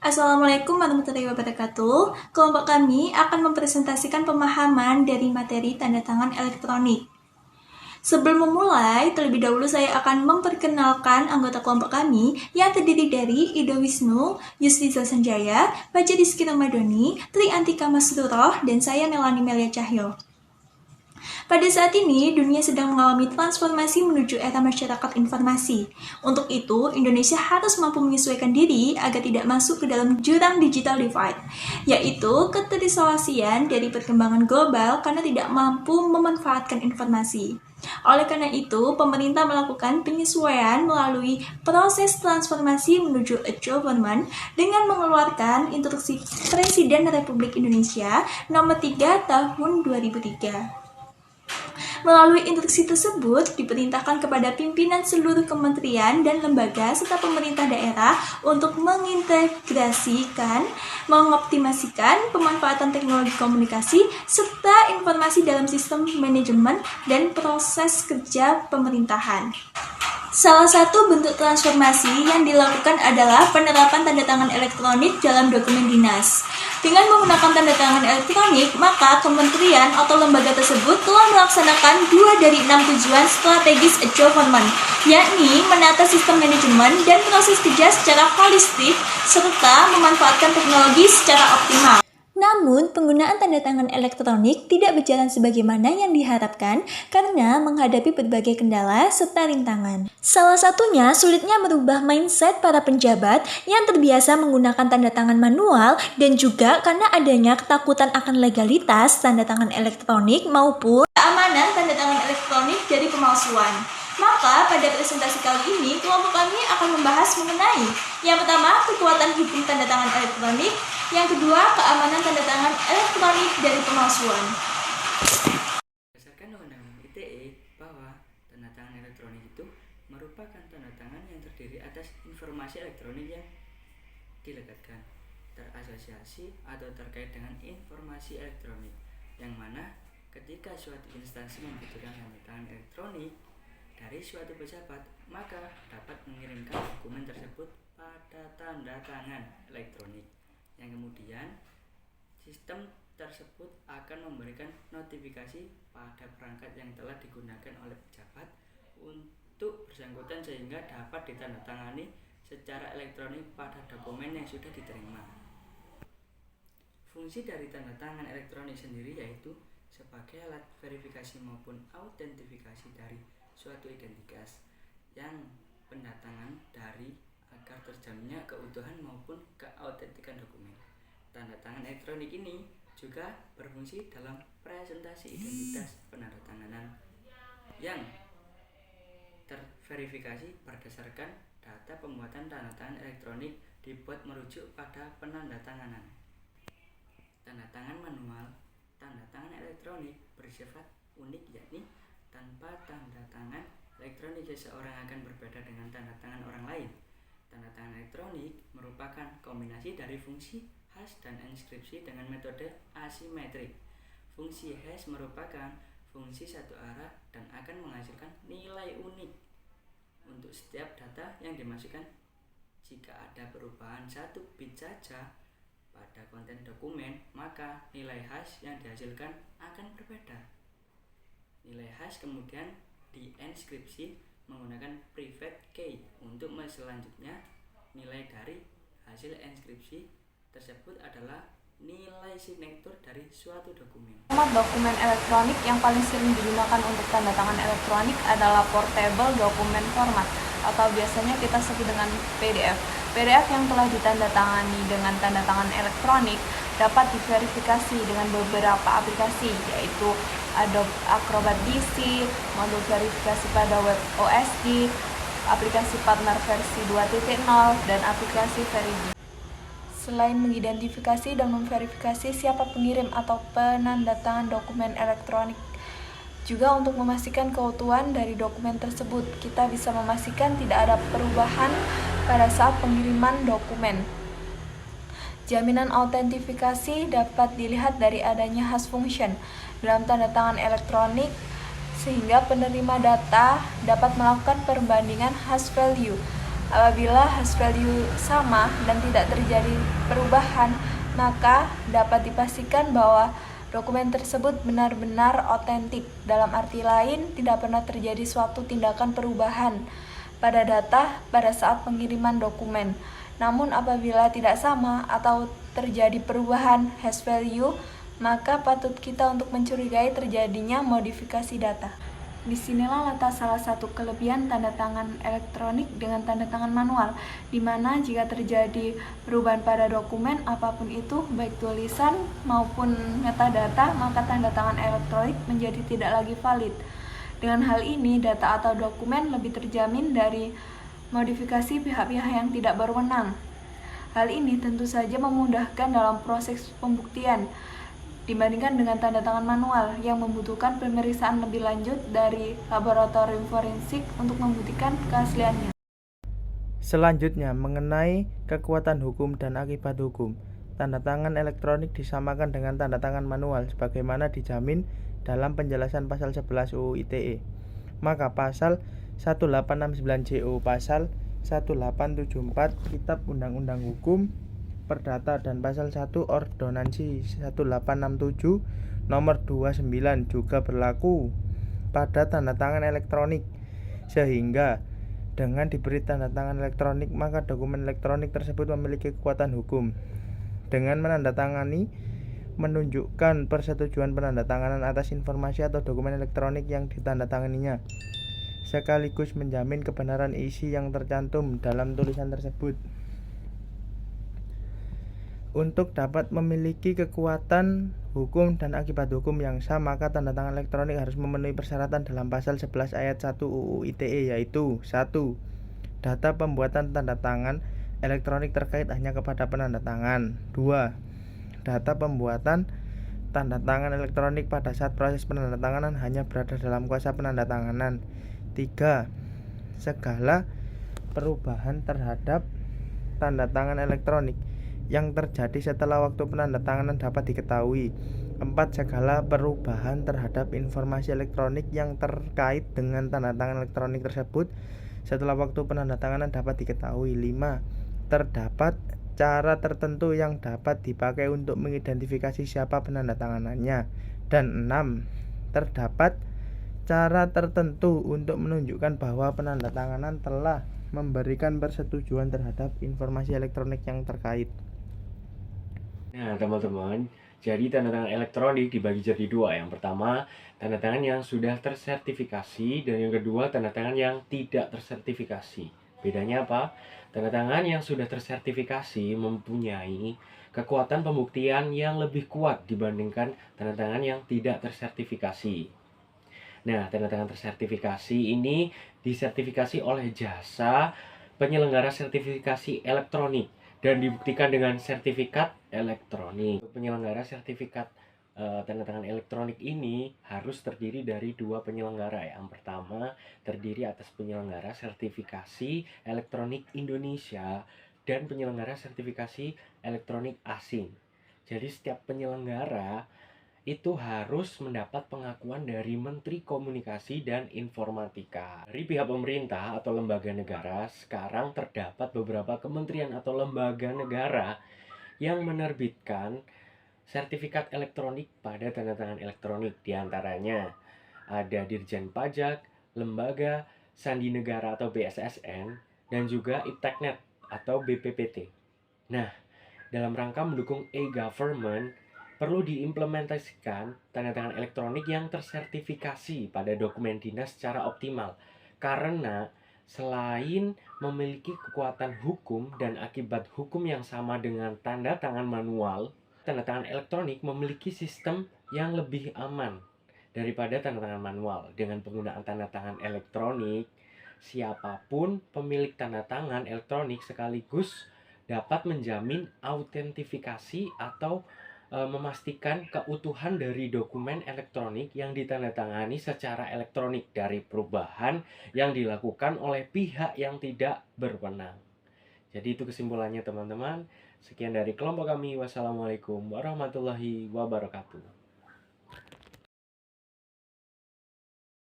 Assalamualaikum warahmatullahi wabarakatuh. Kelompok kami akan mempresentasikan pemahaman dari materi tanda tangan elektronik. Sebelum memulai, terlebih dahulu saya akan memperkenalkan anggota kelompok kami yang terdiri dari Ido Wisnu, Yusriza Sanjaya, Fajar Rizky Ramadhani, Tri Antika Masruroh, dan saya Melani Melia Cahyo. Pada saat ini, dunia sedang mengalami transformasi menuju era masyarakat informasi. Untuk itu, Indonesia harus mampu menyesuaikan diri agar tidak masuk ke dalam jurang digital divide, yaitu keterisolasian dari perkembangan global karena tidak mampu memanfaatkan informasi. Oleh karena itu, pemerintah melakukan penyesuaian melalui proses transformasi menuju e-government dengan mengeluarkan Instruksi Presiden Republik Indonesia Nomor 3 Tahun 2003. Melalui instruksi tersebut, diperintahkan kepada pimpinan seluruh kementerian dan lembaga serta pemerintah daerah untuk mengintegrasikan, mengoptimasikan pemanfaatan teknologi komunikasi serta informasi dalam sistem manajemen dan proses kerja pemerintahan. Salah satu bentuk transformasi yang dilakukan adalah penerapan tanda tangan elektronik dalam dokumen dinas. Dengan menggunakan tanda tangan elektronik, maka kementerian atau lembaga tersebut telah melaksanakan 2 dari 6 tujuan strategis e-government, yakni menata sistem manajemen dan proses kerja secara holistik, serta memanfaatkan teknologi secara optimal. Namun, penggunaan tanda tangan elektronik tidak berjalan sebagaimana yang diharapkan karena menghadapi berbagai kendala serta rintangan. Salah satunya, sulitnya merubah mindset para penjabat yang terbiasa menggunakan tanda tangan manual dan juga karena adanya ketakutan akan legalitas tanda tangan elektronik maupun keamanan tanda tangan elektronik dari pemalsuan. Maka pada presentasi kali ini, kelompok kami akan membahas mengenai yang pertama, kekuatan hukum tanda tangan elektronik, yang kedua, keamanan tanda tangan elektronik dari pemalsuan. Berdasarkan Undang-Undang ITE bahwa tanda tangan elektronik itu merupakan tanda tangan yang terdiri atas informasi elektronik yang dilekatkan, terasosiasi atau terkait dengan informasi elektronik, yang mana ketika suatu instansi membutuhkan tanda tangan elektronik dari suatu pejabat, maka dapat mengirimkan dokumen tersebut pada tanda tangan elektronik, yang kemudian sistem tersebut akan memberikan notifikasi pada perangkat yang telah digunakan oleh pejabat untuk bersangkutan sehingga dapat ditandatangani secara elektronik pada dokumen yang sudah diterima. Fungsi dari tanda tangan elektronik sendiri yaitu sebagai alat verifikasi maupun autentifikasi dari suatu identitas yang pendatangan dari agar terjaminnya keutuhan maupun keautentikan dokumen. Tanda tangan elektronik ini juga berfungsi dalam presentasi identitas penandatanganan yang terverifikasi berdasarkan data pembuatan tanda tangan elektronik dibuat merujuk pada penandatanganan. Tanda tangan manual, tanda tangan elektronik bersifat unik, yakni tanpa tanda tangan elektronik seseorang akan berbeda dengan tanda tangan orang lain. Tanda tangan elektronik merupakan kombinasi dari fungsi hash dan inskripsi dengan metode asimetrik. Fungsi hash merupakan fungsi satu arah dan akan menghasilkan nilai unik untuk setiap data yang dimasukkan. Jika ada perubahan 1 bit saja pada konten dokumen, maka nilai hash yang dihasilkan akan berbeda. Nilai hash kemudian dienkripsi menggunakan private key untuk selanjutnya nilai dari hasil inskripsi tersebut adalah nilai signatur dari suatu dokumen. Format dokumen elektronik yang paling sering digunakan untuk tanda tangan elektronik adalah portable document format atau biasanya kita sebut dengan PDF. PDF yang telah ditandatangani dengan tanda tangan elektronik dapat diverifikasi dengan beberapa aplikasi, yaitu Adobe Acrobat DC, modul verifikasi pada web OSD, aplikasi partner versi 2.0, dan aplikasi Veridi. Selain mengidentifikasi dan memverifikasi siapa pengirim atau penandatangan dokumen elektronik, juga untuk memastikan keutuhan dari dokumen tersebut, kita bisa memastikan tidak ada perubahan pada saat pengiriman dokumen. Jaminan autentifikasi dapat dilihat dari adanya hash function dalam tanda tangan elektronik, sehingga penerima data dapat melakukan perbandingan hash value Apabila hash value sama dan tidak terjadi perubahan, maka dapat dipastikan bahwa dokumen tersebut benar-benar otentik. Dalam arti lain, tidak pernah terjadi suatu tindakan perubahan pada data pada saat pengiriman dokumen. Namun apabila tidak sama atau terjadi perubahan hash value, maka patut kita untuk mencurigai terjadinya modifikasi data. Disinilah letak salah satu kelebihan tanda tangan elektronik dengan tanda tangan manual, di mana jika terjadi perubahan pada dokumen apapun itu, baik tulisan maupun metadata, maka tanda tangan elektronik menjadi tidak lagi valid. Dengan hal ini, data atau dokumen lebih terjamin dari modifikasi pihak-pihak yang tidak berwenang. Hal ini tentu saja memudahkan dalam proses pembuktian dibandingkan dengan tanda tangan manual yang membutuhkan pemeriksaan lebih lanjut dari laboratorium forensik untuk membuktikan keasliannya. Selanjutnya, mengenai kekuatan hukum dan akibat hukum. Tanda tangan elektronik disamakan dengan tanda tangan manual sebagaimana dijamin dalam penjelasan pasal 11 UU ITE. Maka pasal 1869 JO, pasal 1874 Kitab Undang-Undang Hukum Perdata dan pasal 1 Ordonansi 1867 nomor 29 juga berlaku pada tanda tangan elektronik, sehingga dengan diberi tanda tangan elektronik maka dokumen elektronik tersebut memiliki kekuatan hukum. Dengan menandatangani menunjukkan persetujuan penandatanganan atas informasi atau dokumen elektronik yang ditandatanganinya, sekaligus menjamin kebenaran isi yang tercantum dalam tulisan tersebut. Untuk dapat memiliki kekuatan hukum dan akibat hukum yang sama, maka tanda tangan elektronik harus memenuhi persyaratan dalam pasal 11 ayat 1 UU ITE, yaitu 1. Data pembuatan tanda tangan elektronik terkait hanya kepada penandatangan. 2. Data pembuatan tanda tangan elektronik pada saat proses penandatanganan hanya berada dalam kuasa penandatanganan. 3. Segala perubahan terhadap tanda tangan elektronik yang terjadi setelah waktu penandatanganan dapat diketahui. 4. Segala perubahan terhadap informasi elektronik yang terkait dengan tanda tangan elektronik tersebut setelah waktu penandatanganan dapat diketahui. 5. Terdapat cara tertentu yang dapat dipakai untuk mengidentifikasi siapa penandatanganannya. Dan 6. Terdapat cara tertentu untuk menunjukkan bahwa penandatanganan telah memberikan persetujuan terhadap informasi elektronik yang terkait. Nah, teman-teman, jadi tanda tangan elektronik dibagi jadi dua. Yang pertama, tanda tangan yang sudah tersertifikasi, dan yang kedua, tanda tangan yang tidak tersertifikasi. Bedanya apa? Tanda tangan yang sudah tersertifikasi mempunyai kekuatan pembuktian yang lebih kuat dibandingkan tanda tangan yang tidak tersertifikasi. Nah, tanda tangan tersertifikasi ini disertifikasi oleh jasa penyelenggara sertifikasi elektronik dan dibuktikan dengan sertifikat elektronik. Penyelenggara sertifikat tanda tangan elektronik ini harus terdiri dari dua penyelenggara. Yang pertama terdiri atas penyelenggara sertifikasi elektronik Indonesia dan penyelenggara sertifikasi elektronik asing. Jadi setiap penyelenggara itu harus mendapat pengakuan dari Menteri Komunikasi dan Informatika. Dari pihak pemerintah atau lembaga negara, sekarang terdapat beberapa kementerian atau lembaga negara yang menerbitkan sertifikat elektronik pada tanda tangan elektronik. Di antaranya ada Dirjen Pajak, Lembaga Sandi Negara atau BSSN, dan juga Ipteknet atau BPPT. Nah, dalam rangka mendukung e-government, perlu diimplementasikan tanda tangan elektronik yang tersertifikasi pada dokumen dinas secara optimal. Karena selain memiliki kekuatan hukum dan akibat hukum yang sama dengan tanda tangan manual, tanda tangan elektronik memiliki sistem yang lebih aman daripada tanda tangan manual. Dengan penggunaan tanda tangan elektronik, siapapun pemilik tanda tangan elektronik sekaligus dapat menjamin autentifikasi atau memastikan keutuhan dari dokumen elektronik yang ditandatangani secara elektronik dari perubahan yang dilakukan oleh pihak yang tidak berwenang. Jadi itu kesimpulannya teman-teman. Sekian dari kelompok kami. Wassalamualaikum warahmatullahi wabarakatuh.